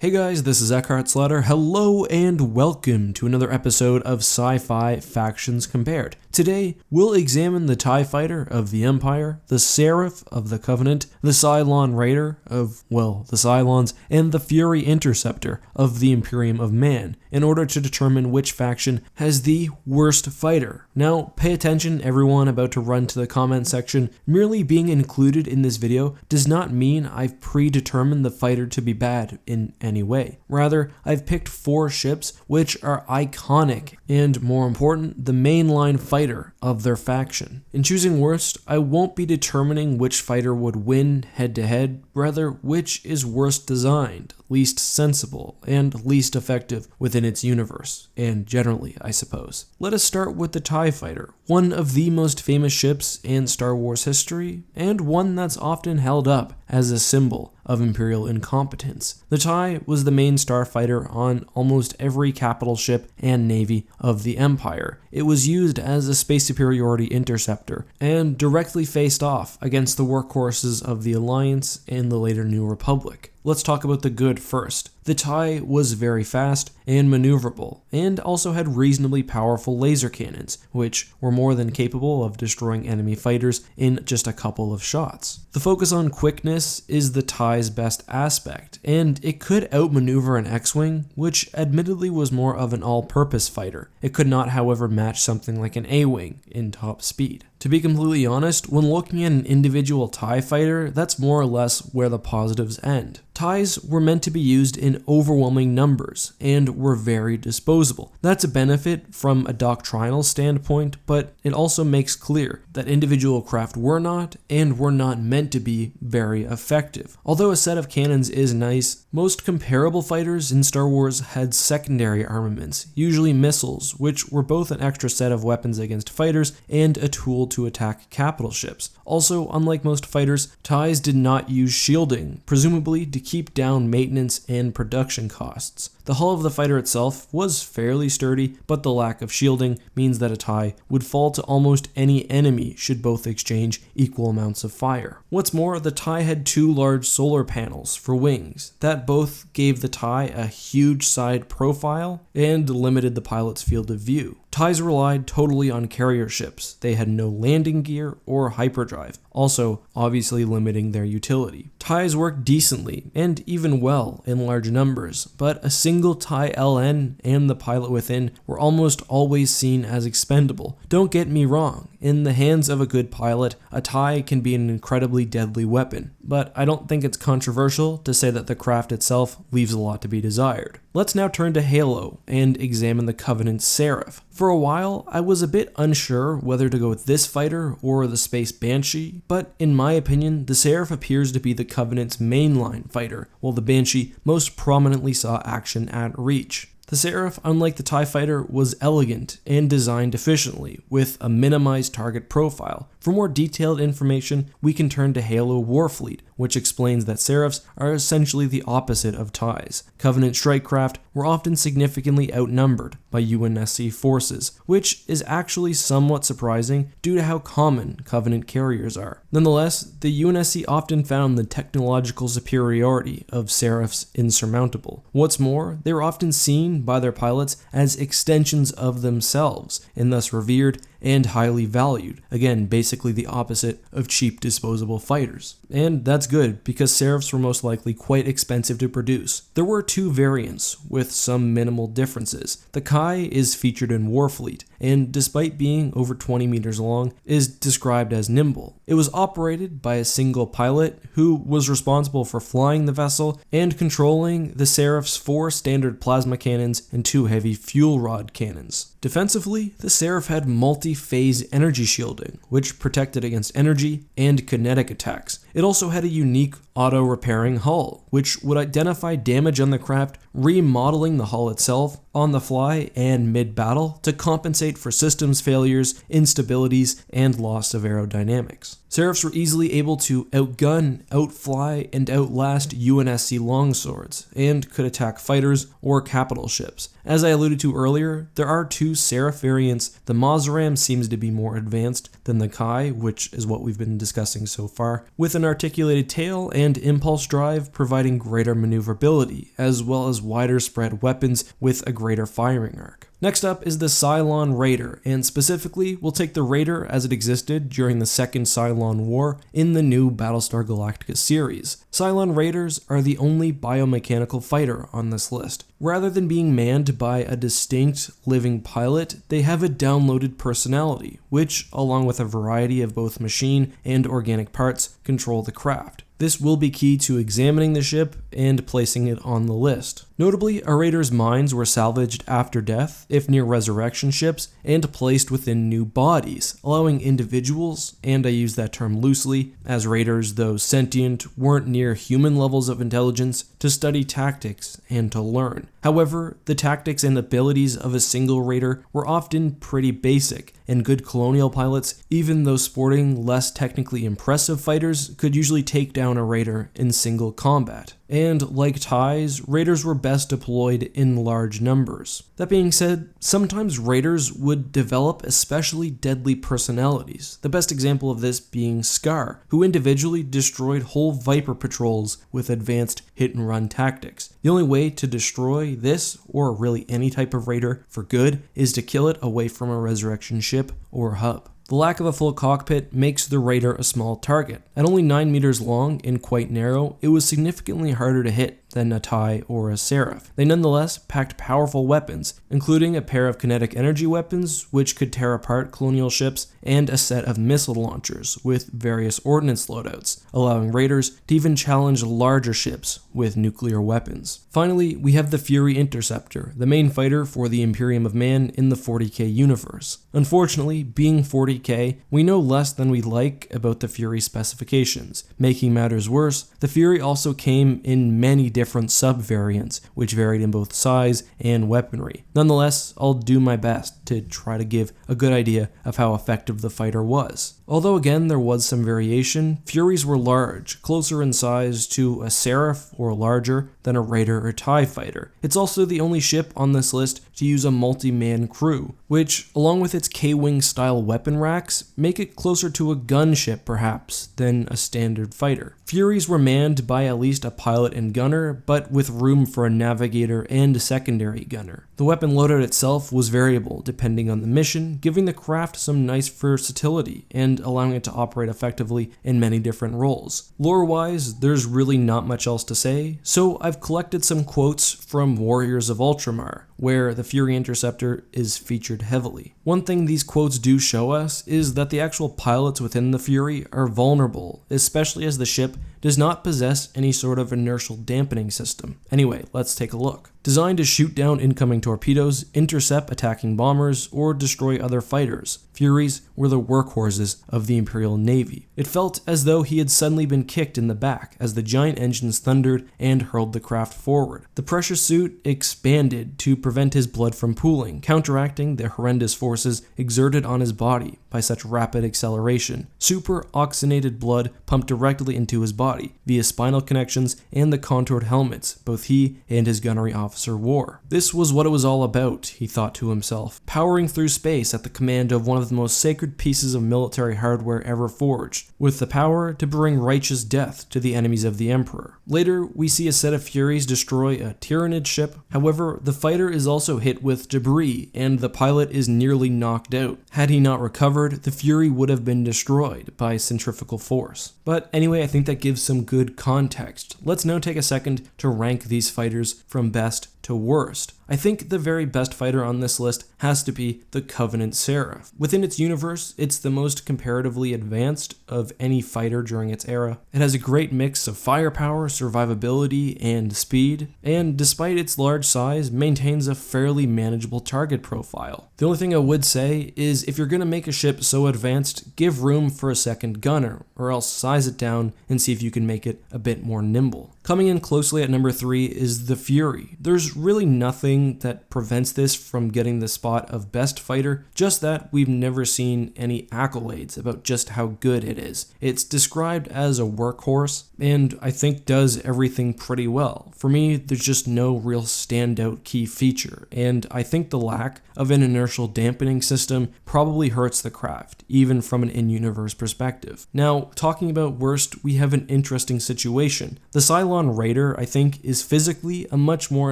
Hey guys, this is EckhartsLadder. Hello and welcome to another episode of Sci-Fi Factions Compared. Today, we'll examine the TIE Fighter of the Empire, the Seraph of the Covenant, the Cylon Raider of, the Cylons, and the Fury Interceptor of the Imperium of Man, in order to determine which faction has the worst fighter. Now, pay attention everyone about to run to the comment section. Merely being included in this video does not mean I've predetermined the fighter to be bad in any way. Rather, I've picked 4 ships which are iconic and, more important, the mainline fighter of their faction. In choosing worst, I won't be determining which fighter would win head-to-head, rather which is worst designed, least sensible, and least effective within its universe, and generally, I suppose. Let us start with the TIE Fighter, one of the most famous ships in Star Wars history, and one that's often held up as a symbol of Imperial incompetence. The TIE was the main starfighter on almost every capital ship and navy of the Empire. It was used as a space superiority interceptor, and directly faced off against the workhorses of the Alliance and the later New Republic. Let's talk about the good first. The TIE was very fast and maneuverable, and also had reasonably powerful laser cannons, which were more than capable of destroying enemy fighters in just a couple of shots. The focus on quickness is the TIE's best aspect, and it could outmaneuver an X-Wing, which admittedly was more of an all-purpose fighter. It could not, however, match something like an A-Wing in top speed. To be completely honest, when looking at an individual TIE fighter, that's more or less where the positives end. TIEs were meant to be used in overwhelming numbers, and were very disposable. That's a benefit from a doctrinal standpoint, but it also makes clear that individual craft were not, and were not meant to be, very effective. Although a set of cannons is nice, most comparable fighters in Star Wars had secondary armaments, usually missiles, which were both an extra set of weapons against fighters and a tool to attack capital ships. Also, unlike most fighters, TIEs did not use shielding, presumably to keep down maintenance and production costs. The hull of the fighter itself was fairly sturdy, but the lack of shielding means that a TIE would fall to almost any enemy should both exchange equal amounts of fire. What's more, the TIE had 2 large solar panels for wings that both gave the TIE a huge side profile and limited the pilot's field of view. TIEs relied totally on carrier ships. They had no landing gear or hyperdrive, also obviously limiting their utility. TIEs worked decently and even well in large numbers, but a single TIE LN and the pilot within were almost always seen as expendable. Don't get me wrong, in the hands of a good pilot, a TIE can be an incredibly deadly weapon, but I don't think it's controversial to say that the craft itself leaves a lot to be desired. Let's now turn to Halo and examine the Covenant's Seraph. For a while, I was a bit unsure whether to go with this fighter or the Space Banshee, but in my opinion, the Seraph appears to be the Covenant's mainline fighter, while the Banshee most prominently saw action at Reach. The Seraph, unlike the TIE Fighter, was elegant and designed efficiently, with a minimized target profile. For more detailed information, we can turn to Halo Warfleet, which explains that Seraphs are essentially the opposite of TIEs. Covenant strike craft were often significantly outnumbered by UNSC forces, which is actually somewhat surprising due to how common Covenant carriers are. Nonetheless, the UNSC often found the technological superiority of Seraphs insurmountable. What's more, they were often seen by their pilots as extensions of themselves, and thus revered and highly valued. Again, basically the opposite of cheap disposable fighters. And that's good, because Seraphs were most likely quite expensive to produce. There were 2 variants, with some minimal differences. The Kai is featured in Warfleet, and despite being over 20 meters long, is described as nimble. It was operated by a single pilot, who was responsible for flying the vessel and controlling the Seraph's 4 standard plasma cannons and 2 heavy fuel rod cannons. Defensively, the Seraph had multi-phase energy shielding, which protected against energy and kinetic attacks. It also had a unique auto-repairing hull, which would identify damage on the craft, remodeling the hull itself on the fly and mid-battle to compensate for systems failures, instabilities, and loss of aerodynamics. Seraphs were easily able to outgun, outfly, and outlast UNSC longswords, and could attack fighters or capital ships. As I alluded to earlier, there are two Seraph variants. The Mazaram seems to be more advanced than the Kai, which is what we've been discussing so far, with an articulated tail and impulse drive providing greater maneuverability, as well as wider spread weapons with a greater firing arc. Next up is the Cylon Raider, and specifically, we'll take the Raider as it existed during the Second Cylon War in the new Battlestar Galactica series. Cylon Raiders are the only biomechanical fighter on this list. Rather than being manned by a distinct living pilot, they have a downloaded personality, which, along with a variety of both machine and organic parts, control the craft. This will be key to examining the ship and placing it on the list. Notably, a Raider's minds were salvaged after death, if near resurrection ships, and placed within new bodies, allowing individuals, and I use that term loosely, as Raiders, though sentient, weren't near human levels of intelligence, to study tactics and to learn. However, the tactics and abilities of a single Raider were often pretty basic, and good colonial pilots, even though sporting less technically impressive fighters, could usually take down a Raider in single combat. And like TIEs, Raiders were best deployed in large numbers. That being said, sometimes Raiders would develop especially deadly personalities, the best example of this being Scar, who individually destroyed whole Viper patrols with advanced hit-and-run tactics. The only way to destroy this, or really any type of Raider, for good, is to kill it away from a resurrection ship or hub. The lack of a full cockpit makes the Raider a small target. At only 9 meters long and quite narrow, it was significantly harder to hit than a TIE or a Seraph. They nonetheless packed powerful weapons, including a pair of kinetic energy weapons, which could tear apart colonial ships, and a set of missile launchers with various ordnance loadouts, allowing Raiders to even challenge larger ships with nuclear weapons. Finally, we have the Fury Interceptor, the main fighter for the Imperium of Man in the 40k universe. Unfortunately, being 40k, we know less than we'd like about the Fury specifications. Making matters worse, the Fury also came in many different sub-variants, which varied in both size and weaponry. Nonetheless, I'll do my best to try to give a good idea of how effective the fighter was. Although again there was some variation, Furies were large, closer in size to a Seraph or larger than a Raider or TIE fighter. It's also the only ship on this list to use a multi-man crew, which, along with its K-Wing style weapon racks, make it closer to a gunship perhaps than a standard fighter. Furies were manned by at least a pilot and gunner, but with room for a navigator and a secondary gunner. The weapon loadout itself was variable depending on the mission, giving the craft some nice versatility and allowing it to operate effectively in many different roles. Lore-wise, there's really not much else to say, so I've collected some quotes from Warriors of Ultramar, where the Fury Interceptor is featured heavily. One thing these quotes do show us is that the actual pilots within the Fury are vulnerable, especially as the ship does not possess any sort of inertial dampening system. Anyway, let's take a look. Designed to shoot down incoming torpedoes, intercept attacking bombers, or destroy other fighters, Furies were the workhorses of the Imperial Navy. It felt as though he had suddenly been kicked in the back as the giant engines thundered and hurled the craft forward. The pressure suit expanded to prevent his blood from pooling, counteracting the horrendous forces exerted on his body by such rapid acceleration. Super oxygenated blood pumped directly into his body via spinal connections and the contoured helmets both he and his gunnery officer wore. This was what it was all about, he thought to himself, powering through space at the command of one of the most sacred pieces of military hardware ever forged, with the power to bring righteous death to the enemies of the Emperor. Later, we see a set of Furies destroy a Tyranid ship. However, the fighter is also hit with debris, and the pilot is nearly knocked out. Had he not recovered, the Fury would have been destroyed by centrifugal force. But anyway, I think that gives some good context. Let's now take a second to rank these fighters from best to worst. I think the very best fighter on this list has to be the Covenant Seraph. Within its universe, it's the most comparatively advanced of any fighter during its era. It has a great mix of firepower, survivability, and speed, and despite its large size, maintains a fairly manageable target profile. The only thing I would say is if you're going to make a ship so advanced, give room for a second gunner, or else size it down and see if you can make it a bit more nimble. Coming in closely at number 3 is the Fury. There's really nothing that prevents this from getting the spot of best fighter, just that we've never seen any accolades about just how good it is. It's described as a workhorse, and I think does everything pretty well. For me, there's just no real standout key feature, and I think the lack of an inertial dampening system probably hurts the craft, even from an in-universe perspective. Now, talking about worst, we have an interesting situation. The Cylon Raider, I think, is physically a much more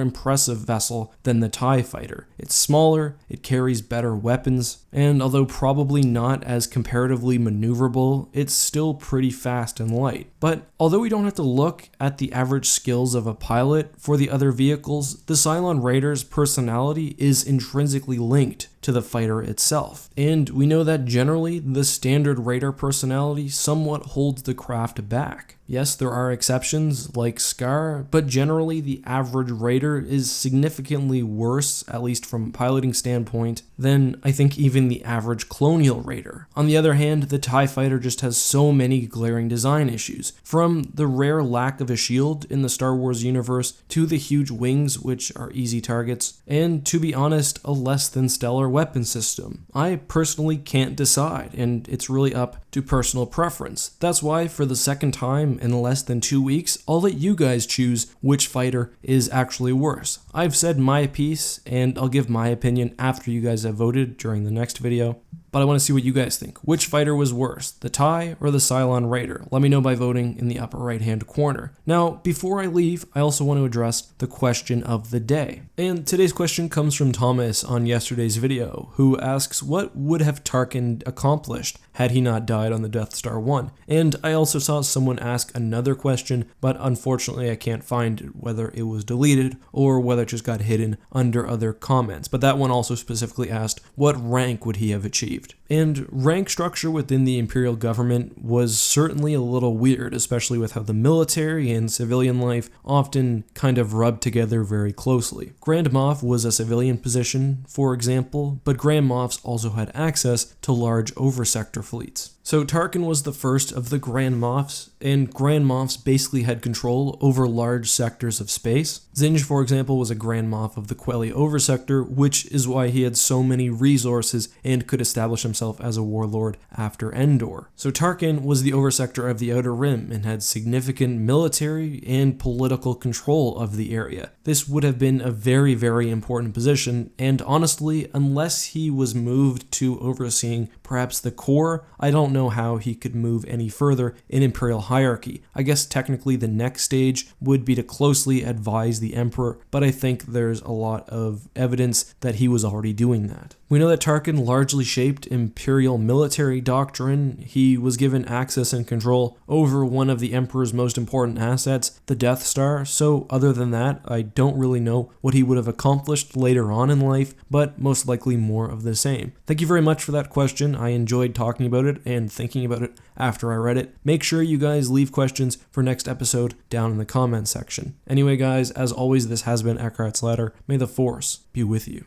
impressive vessel than the TIE Fighter. It's smaller, it carries better weapons, and although probably not as comparatively maneuverable, it's still pretty fast and light. But although we don't have to look at the average skills of a pilot for the other vehicles, the Cylon Raider's personality is intrinsically linked to the fighter itself. And we know that generally the standard Raider personality somewhat holds the craft back. Yes, there are exceptions like Scar, but generally the average Raider is significantly worse, at least from a piloting standpoint, than I think even the average Colonial Raider. On the other hand, the TIE Fighter just has so many glaring design issues, from the rare lack of a shield in the Star Wars universe to the huge wings, which are easy targets, and to be honest, a less than stellar weapon system. I personally can't decide, and it's really up to personal preference. That's why for the second time in less than 2 weeks, I'll let you guys choose which fighter is actually worse. I've said my piece, and I'll give my opinion after you guys have voted during the next video. But I want to see what you guys think. Which fighter was worse, the TIE or the Cylon Raider? Let me know by voting in the upper right hand corner. Now, before I leave, I also want to address the question of the day. And today's question comes from Thomas on yesterday's video, who asks, what would have Tarkin accomplished had he not died on the Death Star 1? And I also saw someone ask another question, but unfortunately I can't find whether it was deleted or whether it just got hidden under other comments. But that one also specifically asked, what rank would he have achieved? And rank structure within the Imperial government was certainly a little weird, especially with how the military and civilian life often kind of rubbed together very closely. Grand Moff was a civilian position, for example, but Grand Moffs also had access to large oversector fleets. So Tarkin was the first of the Grand Moffs, and Grand Moffs basically had control over large sectors of space. Zinj, for example, was a Grand Moff of the Quelli Oversector, which is why he had so many resources and could establish himself as a warlord after Endor. So Tarkin was the Oversector of the Outer Rim and had significant military and political control of the area. This would have been a very, very important position, and honestly, unless he was moved to overseeing perhaps the core, I don't know how he could move any further in Imperial hierarchy. I guess technically the next stage would be to closely advise the Emperor, but I think there's a lot of evidence that he was already doing that. We know that Tarkin largely shaped Imperial military doctrine. He was given access and control over one of the Emperor's most important assets, the Death Star, so other than that, I don't really know what he would have accomplished later on in life, but most likely more of the same. Thank you very much for that question. I enjoyed talking about it and thinking about it after I read it. Make sure you guys leave questions for next episode down in the comment section. Anyway guys, as always, this has been EckhartsLadder. May the Force be with you.